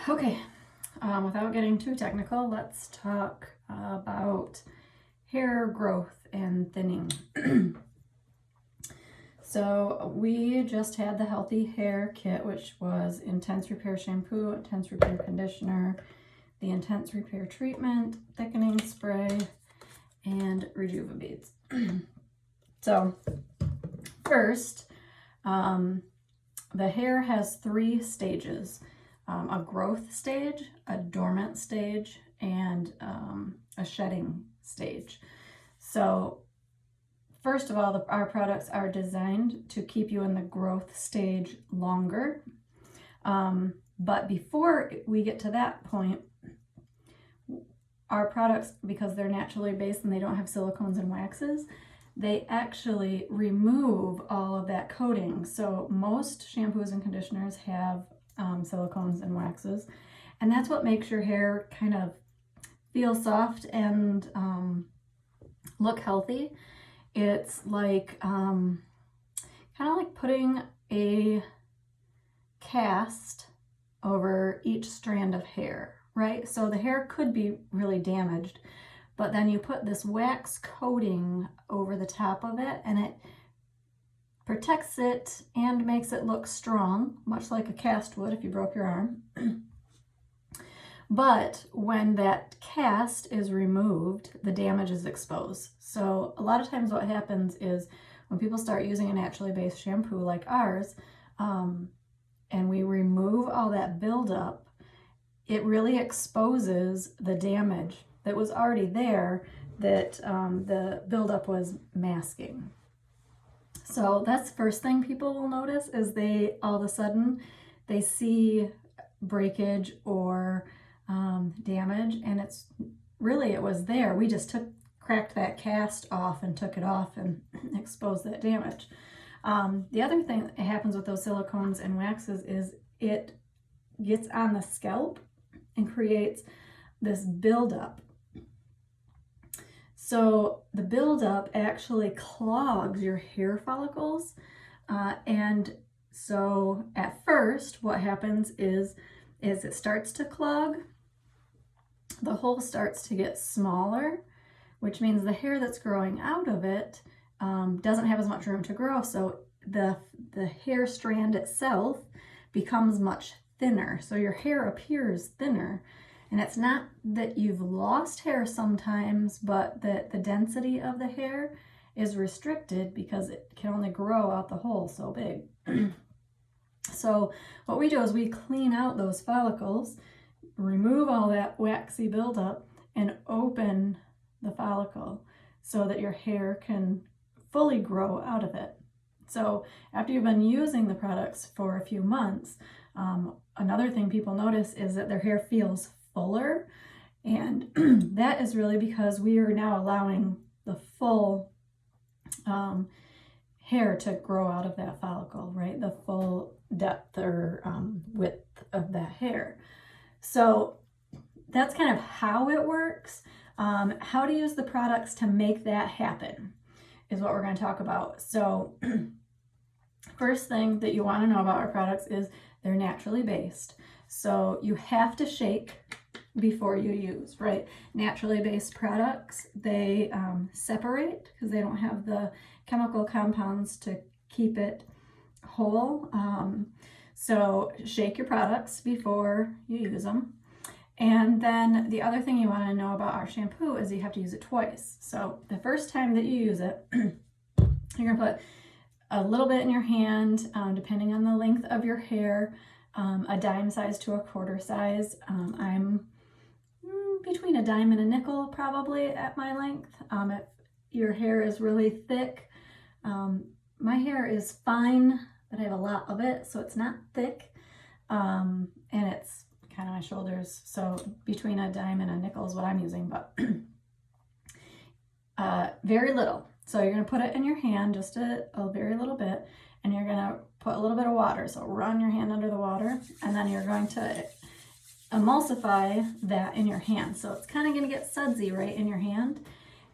Okay, without getting too technical, let's talk about hair growth and thinning. So we just had the Healthy Hair Kit, which was Intense Repair Shampoo, Intense Repair Conditioner, the Intense Repair Treatment, Thickening Spray, and Rejuva Beads. So first, the hair has 3 stages. A growth stage, a dormant stage, and a shedding stage. So first of all, our products are designed to keep you in the growth stage longer. But before we get to that point, our products, because they're naturally based and they don't have silicones and waxes, they actually remove all of that coating. So most shampoos and conditioners have silicones and waxes, and that's what makes your hair kind of feel soft and look healthy. It's like kind of like putting a cast over each strand of hair, right? So the hair could be really damaged, but then you put this wax coating over the top of it, and it protects it and makes it look strong, much like a cast would if you broke your arm. But when that cast is removed, the damage is exposed. So a lot of times what happens is when people start using a naturally based shampoo like ours, and we remove all that buildup, it really exposes the damage that was already there that the buildup was masking. So that's the first thing people will notice, is they all of a sudden they see breakage or damage, and it's really, it was there. We just cracked that cast off and took it off and exposed that damage. The other thing that happens with those silicones and waxes is it gets on the scalp and creates this buildup. So the buildup actually clogs your hair follicles, and so at first what happens is it starts to clog. The hole starts to get smaller, which means the hair that's growing out of it doesn't have as much room to grow, so the hair strand itself becomes much thinner. So your hair appears thinner. And it's not that you've lost hair sometimes, but that the density of the hair is restricted because it can only grow out the hole so big. So what we do is we clean out those follicles, remove all that waxy buildup, and open the follicle so that your hair can fully grow out of it. So after you've been using the products for a few months, another thing people notice is that their hair feels fuller, and that is really because we are now allowing the full hair to grow out of that follicle, right? The full depth or width of that hair. So that's kind of how it works. How to use the products to make that happen is what we're going to talk about. So first thing that you want to know about our products is they're naturally based. So you have to shake before you use, right? Naturally based products, they separate because they don't have the chemical compounds to keep it whole. So shake your products before you use them. And then the other thing you want to know about our shampoo is you have to use it twice. So the first time that you use it, you're going to put a little bit in your hand, depending on the length of your hair, a dime size to a quarter size. I'm between a dime and a nickel probably at my length. If your hair is really thick, my hair is fine, but I have a lot of it, so it's not thick, and it's kind of my shoulders, so between a dime and a nickel is what I'm using, but very little. So you're going to put it in your hand, just a very little bit, and you're going to put a little bit of water. So run your hand under the water, and then you're going to emulsify that in your hand. So it's kind of going to get sudsy right in your hand.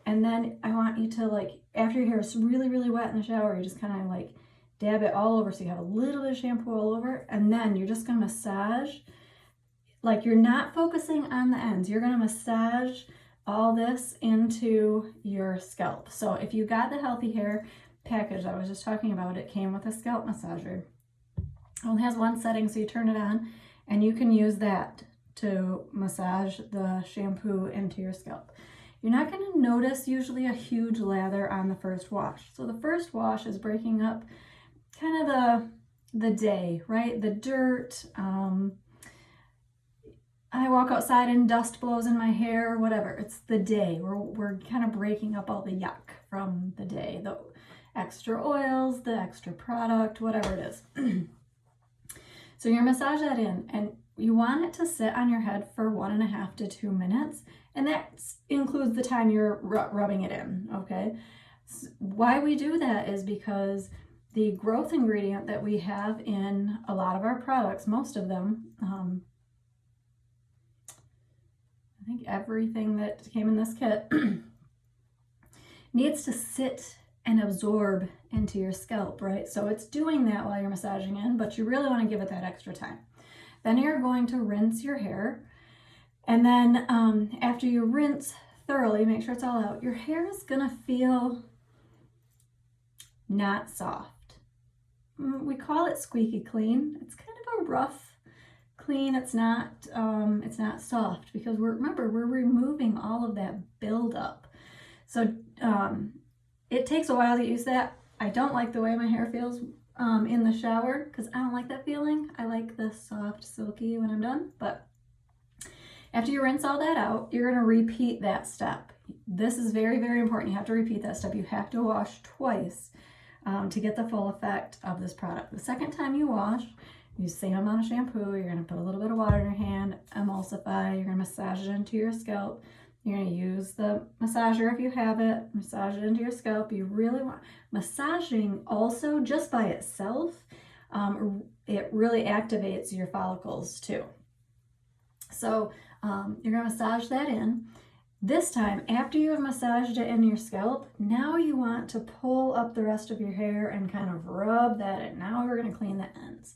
And then I want you to, like, after your hair is really, really wet in the shower, you just kind of like dab it all over so you have a little bit of shampoo all over, and then you're just going to massage like you're not focusing on the ends. You're going to massage all this into your scalp. So if you got the Healthy Hair package I was just talking about, it came with a scalp massager. It only has one setting, so you turn it on and you can use that to massage the shampoo into your scalp. You're not going to notice usually a huge lather on the first wash. So the first wash is breaking up kind of the day, right? The dirt. I walk outside and dust blows in my hair, whatever. It's the day. We're kind of breaking up all the yuck from the day, the extra oils, the extra product, whatever it is. So you're gonna massage that in, and you want it to sit on your head for 1.5 to 2 minutes, and that includes the time you're rubbing it in, okay? Why we do that is because the growth ingredient that we have in a lot of our products, most of them, I think everything that came in this kit needs to sit and absorb into your scalp, right? So it's doing that while you're massaging in, but you really want to give it that extra time. Then you're going to rinse your hair. And then after you rinse thoroughly, make sure it's all out, your hair is going to feel not soft. We call it squeaky clean. It's kind of a rough clean. It's not soft because we're removing all of that buildup. So it takes a while to use that. I don't like the way my hair feels in the shower because I don't like that feeling. I like the soft, silky when I'm done. But after you rinse all that out, you're going to repeat that step. This is very, very important. You have to repeat that step. You have to wash twice to get the full effect of this product. The second time you wash, use the same amount of shampoo. You're going to put a little bit of water in your hand, emulsify. You're going to massage it into your scalp. You're going to use the massager if you have it, massage it into your scalp. You really want massaging also just by itself. It really activates your follicles too. So you're going to massage that in. This time, after you have massaged it in your scalp, now you want to pull up the rest of your hair and kind of rub that in. Now we're going to clean the ends.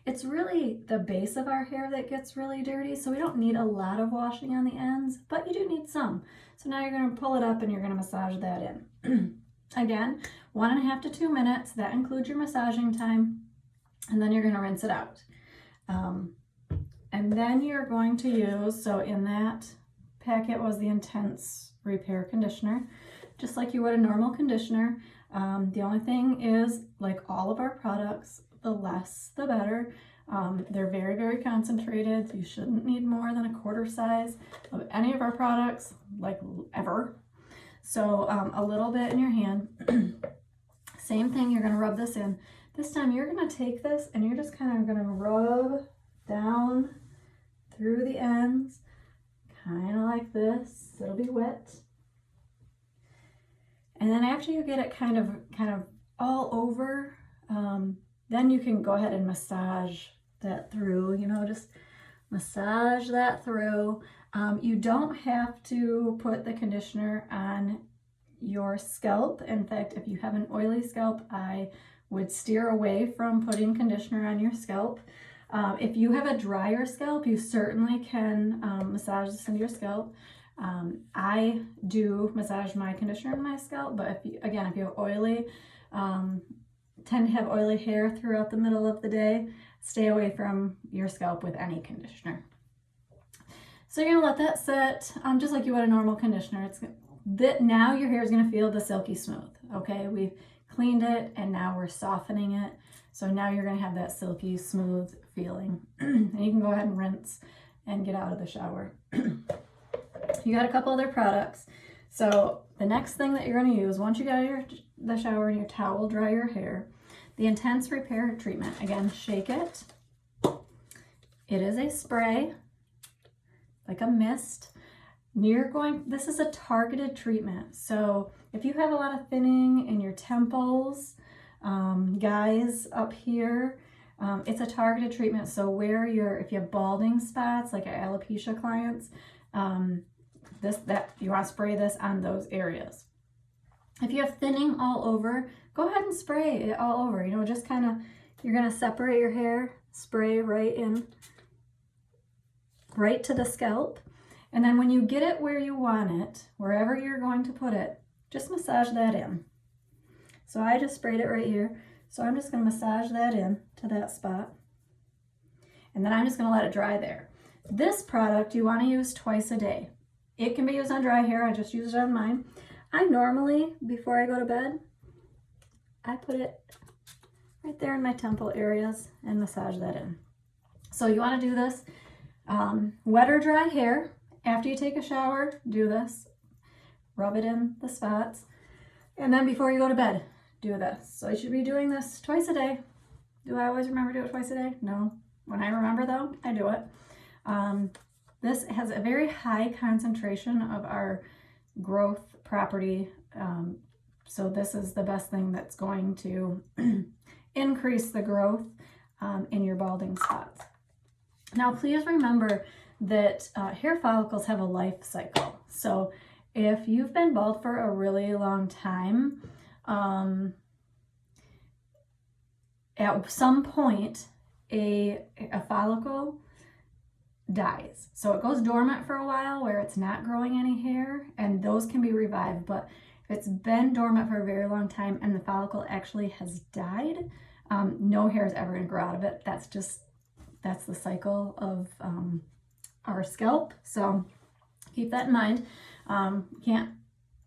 It's really the base of our hair that gets really dirty, so we don't need a lot of washing on the ends, but you do need some. So now you're going to pull it up and you're going to massage that in. Again, 1.5 to 2 minutes. That includes your massaging time, and then you're going to rinse it out. And then you're going to use, so in that packet was the Intense Repair Conditioner, just like you would a normal conditioner. The only thing is, like all of our products, the less the better. They're very, very concentrated. You shouldn't need more than a quarter size of any of our products, like ever. So a little bit in your hand. Same thing, you're going to rub this in. This time you're going to take this and you're just kind of going to rub down through the ends, kind of like this. It'll be wet. And then after you get it kind of all over, then you can go ahead and massage that through, just massage that through. You don't have to put the conditioner on your scalp. In fact, if you have an oily scalp, I would steer away from putting conditioner on your scalp. If you have a drier scalp, you certainly can massage this into your scalp. I do massage my conditioner in my scalp, but if you have oily, tend to have oily hair throughout the middle of the day, stay away from your scalp with any conditioner. So you're gonna let that sit, just like you would a normal conditioner. Now your hair is gonna feel the silky smooth. Okay, we've cleaned it and now we're softening it. So now you're gonna have that silky smooth feeling. And you can go ahead and rinse and get out of the shower. You got a couple other products. So the next thing that you're going to use, once you get out of the shower and your towel dry your hair, the Intense Repair Treatment. Again, shake it. It is a spray, like a mist. This is a targeted treatment. So if you have a lot of thinning in your temples, guys up here, it's a targeted treatment. So if you have balding spots, like our alopecia clients, you want to spray this on those areas. If you have thinning all over, go ahead and spray it all over. Just kind of, you're going to separate your hair, spray right in right to the scalp. And then when you get it where you want it, wherever you're going to put it, just massage that in. So I just sprayed it right here. So I'm just going to massage that in to that spot. And then I'm just going to let it dry there. This product you want to use twice a day. It can be used on dry hair. I just use it on mine. I normally, before I go to bed, I put it right there in my temple areas and massage that in. So you want to do this wet or dry hair. After you take a shower, do this. Rub it in the spots. And then before you go to bed, do this. So you should be doing this twice a day. Do I always remember to do it twice a day? No. When I remember though, I do it. This has a very high concentration of our growth property. So this is the best thing that's going to increase the growth in your balding spots. Now, please remember that hair follicles have a life cycle. So if you've been bald for a really long time, at some point, a follicle dies. So it goes dormant for a while where it's not growing any hair, and those can be revived. But if it's been dormant for a very long time and the follicle actually has died, no hair is ever going to grow out of it. That's the cycle of our scalp. So keep that in mind. Can't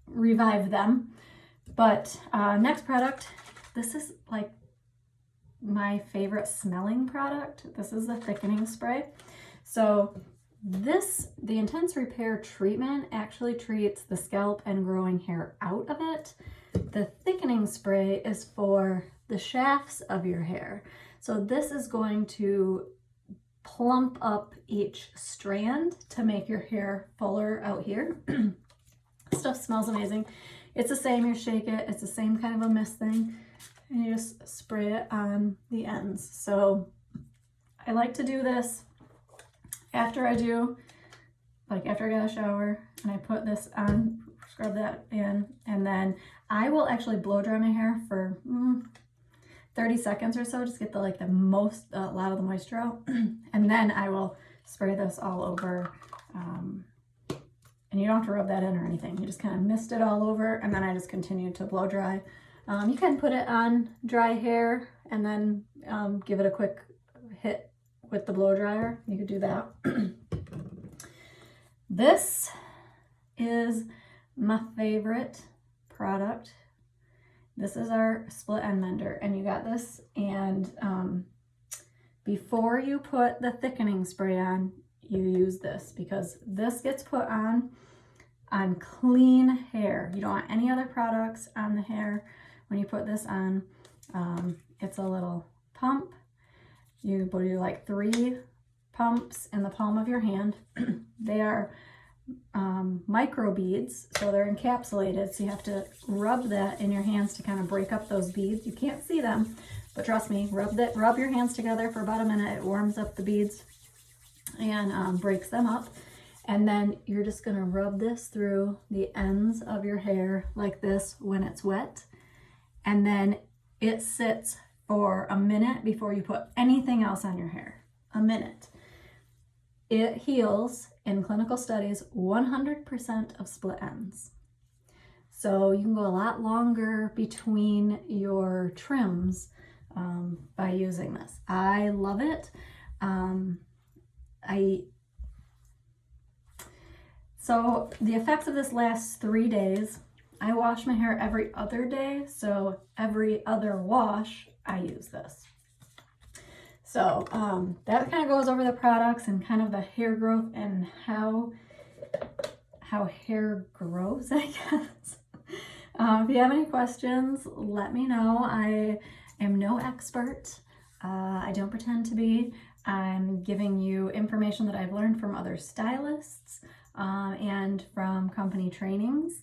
revive them. But next product, this is like my favorite smelling product. This is the thickening spray. So the intense repair treatment actually treats the scalp and growing hair out of it. The thickening spray is for the shafts of your hair. So this is going to plump up each strand to make your hair fuller out here. Stuff smells amazing. It's the same, you shake it, it's the same kind of a mist thing, and you just spray it on the ends. So I like to do this after I get a shower, and I put this on, scrub that in, and then I will actually blow dry my hair for 30 seconds or so, just get a lot of the moisture out, and then I will spray this all over. And you don't have to rub that in or anything. You just kind of mist it all over, and then I just continue to blow dry. You can put it on dry hair and then give it a quick hit with the blow dryer. You could do that. This is my favorite product. This is our split end mender, and you got this. And before you put the thickening spray on, you use this, because this gets put on clean hair. You don't want any other products on the hair when you put this on. It's a little pump. You do like 3 pumps in the palm of your hand. They are micro beads, so they're encapsulated, so you have to rub that in your hands to kind of break up those beads. You can't see them, but trust me, rub your hands together for about a minute. It warms up the beads and breaks them up. And then you're just going to rub this through the ends of your hair like this when it's wet. And then it sits for a minute before you put anything else on your hair. A minute. It heals, in clinical studies, 100% of split ends. So you can go a lot longer between your trims by using this. I love it. So the effects of this last 3 days. I wash my hair every other day, so every other wash I use this. So that kind of goes over the products and kind of the hair growth and how hair grows, I guess. If you have any questions, let me know. I am no expert. I don't pretend to be. I'm giving you information that I've learned from other stylists and from company trainings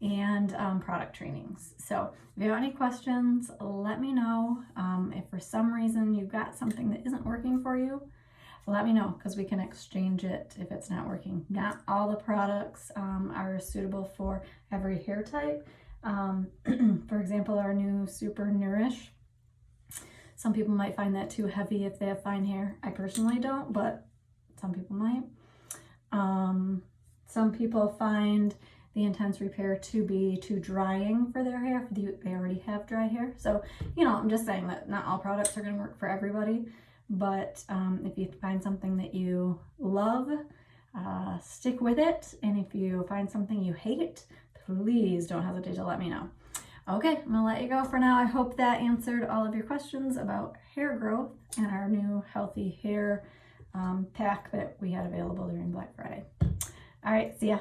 and product trainings. So if you have any questions, let me know. If for some reason you've got something that isn't working for you, let me know, because we can exchange it if it's not working. Not all the products are suitable for every hair type. For example, our new Super Nourish. Some people might find that too heavy if they have fine hair. I personally don't, but some people might. Some people find the intense repair to be too drying for their hair if they already have dry hair. So, you know, I'm just saying that not all products are going to work for everybody, but if you find something that you love, stick with it. And if you find something you hate, please don't hesitate to let me know. Okay, I'm gonna let you go for now. I hope that answered all of your questions about hair growth and our new healthy hair pack that we had available during Black Friday. All right, see ya.